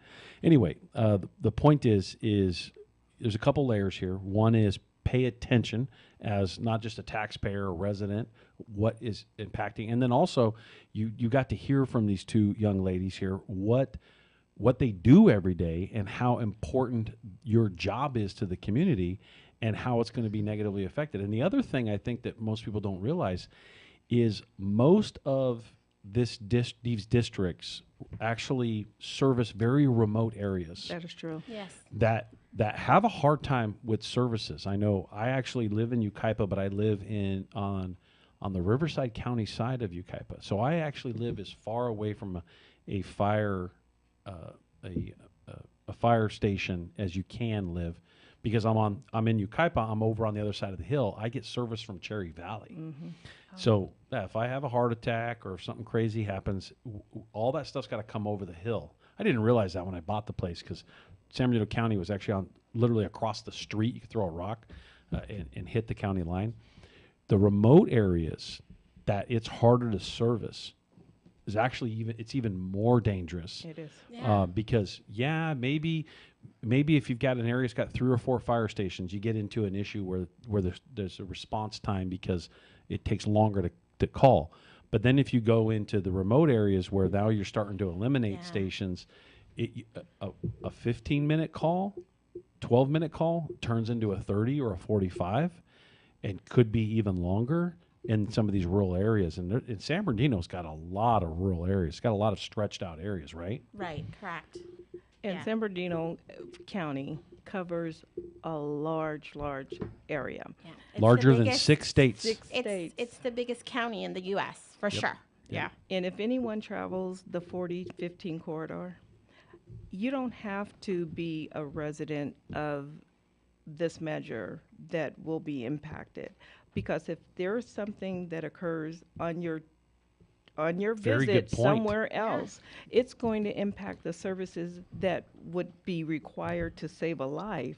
Anyway, the point is there's a couple layers here. One is pay attention as not just a taxpayer or resident, what is impacting, and then also you got to hear from these two young ladies here what they do every day and how important your job is to the community and how it's going to be negatively affected. And the other thing I think that most people don't realize is most of these districts actually service very remote areas That is true. Yes. that have a hard time with services. I know I actually live in Yucaipa, but I live on the Riverside County side of Yucaipa. So I actually live as far away from a fire fire station as you can live, because I'm in Yucaipa. I'm over on the other side of the hill. I get service from Cherry Valley. Mm-hmm. So if I have a heart attack or if something crazy happens, all that stuff's got to come over the hill. I didn't realize that when I bought the place, because San Bernardino County was actually literally across the street. You could throw a rock and hit the county line. The remote areas that it's harder to service is actually even more dangerous. It is. Because maybe if you've got an area that's got 3 or 4 fire stations, you get into an issue where there's a response time because it takes longer to call. But then if you go into the remote areas where now you're starting to eliminate stations, a 15-minute call, 12-minute call turns into a 30 or a 45 and could be even longer in some of these rural areas. And San Bernardino's got a lot of rural areas. It's got a lot of stretched out areas, right? Right. Correct. And Yeah. San Bernardino County covers a large area. Yeah. It's Larger the than biggest- 6 states. It's the biggest county in the U.S. for sure. Yeah. And if anyone travels the 40-15 corridor, you don't have to be a resident of this measure that will be impacted. Because if there's something that occurs on your Very good visit point. somewhere else, it's going to impact the services that would be required to save a life.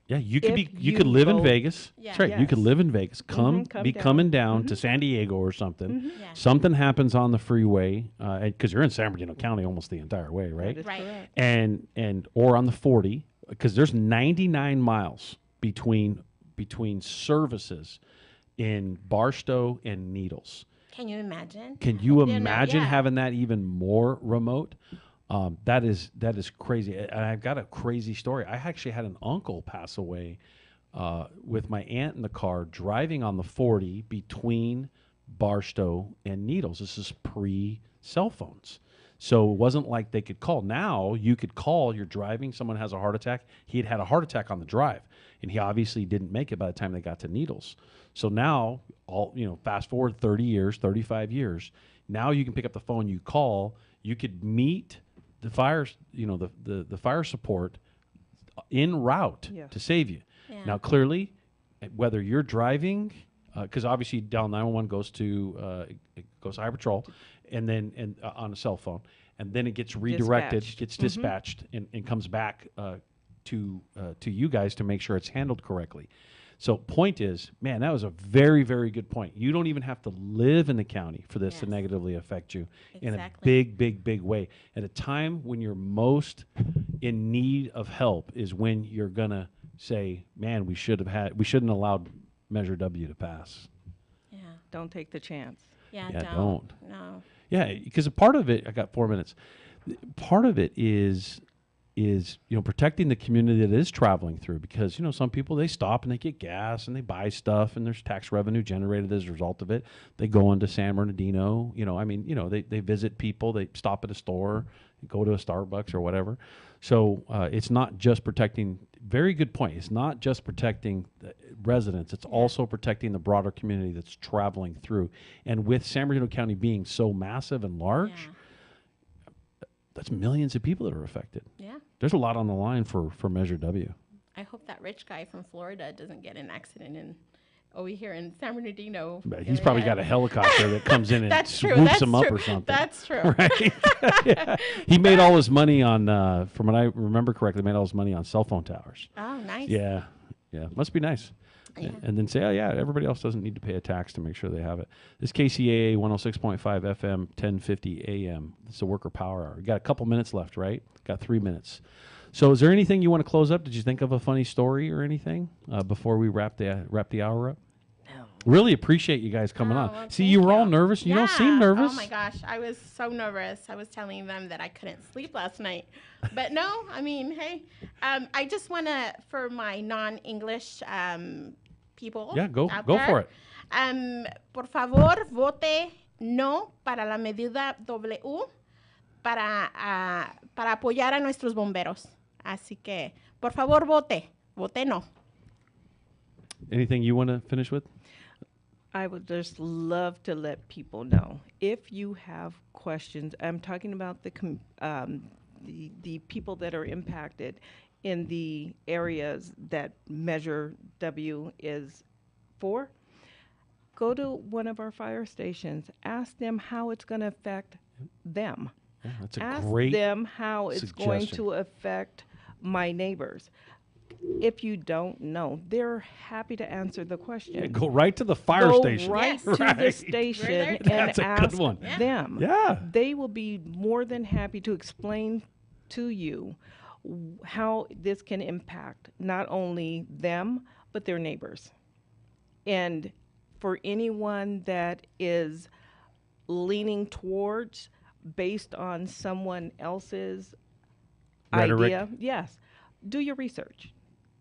Yeah, you could If you could you live in vote- Vegas. Yeah. That's right. You could Yes. live in Vegas. Come come be down. coming down to San Diego or something. Yeah. Something happens on the freeway because you're in San Bernardino County almost the entire way, right? That is Right. correct. and or on the 40, because there's 99 miles between services in Barstow and Needles. Can you imagine? Can you Yeah, no, imagine yeah. having that even more remote? That is crazy. And I've got a crazy story. I actually had an uncle pass away with my aunt in the car driving on the 40 between Barstow and Needles. This is pre-cell phones. So it wasn't like they could call. Now you could call, you're driving, someone has a heart attack. He had a heart attack on the drive, and he obviously didn't make it by the time they got to Needles. So now, fast forward 30 years, 35 years, now you can pick up the phone, you call, you could meet the fire, the fire support en route Yes. to save you. Yeah. Now, clearly, whether you're driving, because obviously dial 911 goes to Highway Patrol, and then on a cell phone, and then it gets redirected, Dispatched. gets dispatched, and comes back to you guys to make sure it's handled correctly. So point is, man, that was a very, very good point. You don't even have to live in the county for this to negatively affect you in a big, big, big way. At a time when you're most in need of help is when you're going to say, man, we shouldn't have allowed Measure W to pass. Yeah. Don't take the chance. Yeah, don't. No. Yeah, because a part of it, I got 4 minutes. Part of it is protecting the community that is traveling through, because some people, they stop and they get gas and they buy stuff and there's tax revenue generated as a result of it. They go into San Bernardino, they visit people, they stop at a store, go to a Starbucks or whatever. So it's not just protecting. Very good point. It's not just protecting the residents. It's also protecting the broader community that's traveling through. And with San Bernardino County being so massive and large, that's millions of people that are affected. Yeah. There's a lot on the line for Measure W. I hope that rich guy from Florida doesn't get in an accident over here in San Bernardino. But he's probably got a helicopter that comes in and true, swoops him up or something. That's true. Right? Yeah. He made all his money on, from what I remember correctly, made all his money on cell phone towers. Oh, nice. Yeah. Must be nice. Yeah. And then say, everybody else doesn't need to pay a tax to make sure they have it. This is KCAA 106.5 FM, 1050 AM. It's the Worker Power Hour. We got a couple minutes left, right? Got 3 minutes. So is there anything you want to close up? Did you think of a funny story or anything before we wrap the hour up? No. Really appreciate you guys coming on. Well, See, you were all nervous. You don't seem nervous. Oh, my gosh. I was so nervous. I was telling them that I couldn't sleep last night. But no, I mean, hey, I just want to, for my non-English people go there, for it. Por favor, vote no para la medida W para apoyar a nuestros bomberos. Así que, por favor, vote no. Anything you want to finish with? I would just love to let people know, if you have questions, I'm talking about the people that are impacted in the areas that Measure W is for. Go to one of our fire stations. Ask them how it's going to affect them. Yeah, that's a Ask great them how it's going suggestion. to affect my neighbors. If you don't know, they're happy to answer the question. Yeah, go right to the fire station. Go right to the station and That's a ask good one. them. Yeah. They will be more than happy to explain to you how this can impact not only them, but their neighbors. And for anyone that is leaning towards based on someone else's Rhetoric. idea, yes, do your research.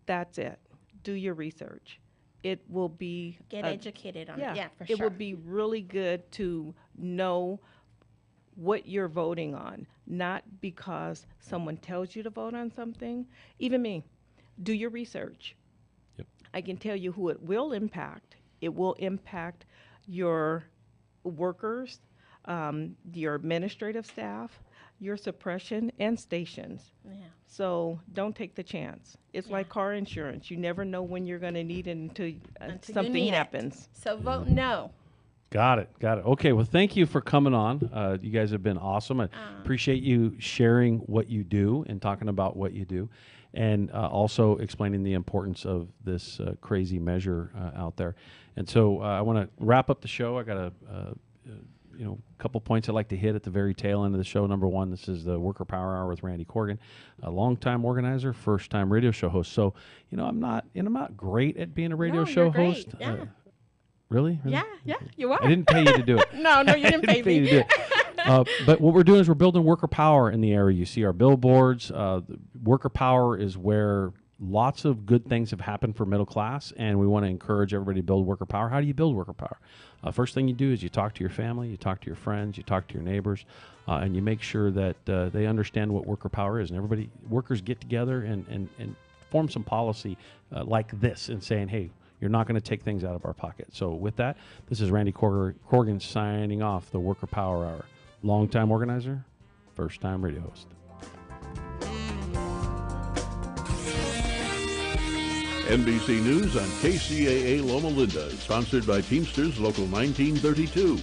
That's it. Do your research. It will be Get educated on it. Yeah, for it sure. will be really good to know what you're voting on, not because someone tells you to vote on something. Even me, do your research. Yep. I can tell you who it will impact. It will impact your workers, your administrative staff, your suppression, and stations. Yeah. So don't take the chance. It's like car insurance. You never know when you're going to need it until you something need it. happens. So vote no. Got it. Okay, well, thank you for coming on. You guys have been awesome. I appreciate you sharing what you do and talking about what you do, and also explaining the importance of this crazy measure out there. And so I want to wrap up the show. I got a couple points I'd like to hit at the very tail end of the show. Number one, this is the Worker Power Hour with Randy Corrigan, a longtime organizer, first-time radio show host. So, I'm not great at being a radio show you're great. host. Yeah. Really? Yeah, you are. I didn't pay you to do it. No, you didn't pay me. You to do it. But what we're doing is we're building worker power in the area. You see our billboards. Worker power is where lots of good things have happened for middle class, and we want to encourage everybody to build worker power. How do you build worker power? First thing you do is you talk to your family, you talk to your friends, you talk to your neighbors, and you make sure that they understand what worker power is. And workers get together and form some policy like this and saying, hey, you're not going to take things out of our pocket. So with that, this is Randy Corrigan signing off the Worker Power Hour. Longtime organizer, first-time radio host. NBC News on KCAA Loma Linda, sponsored by Teamsters Local 1932.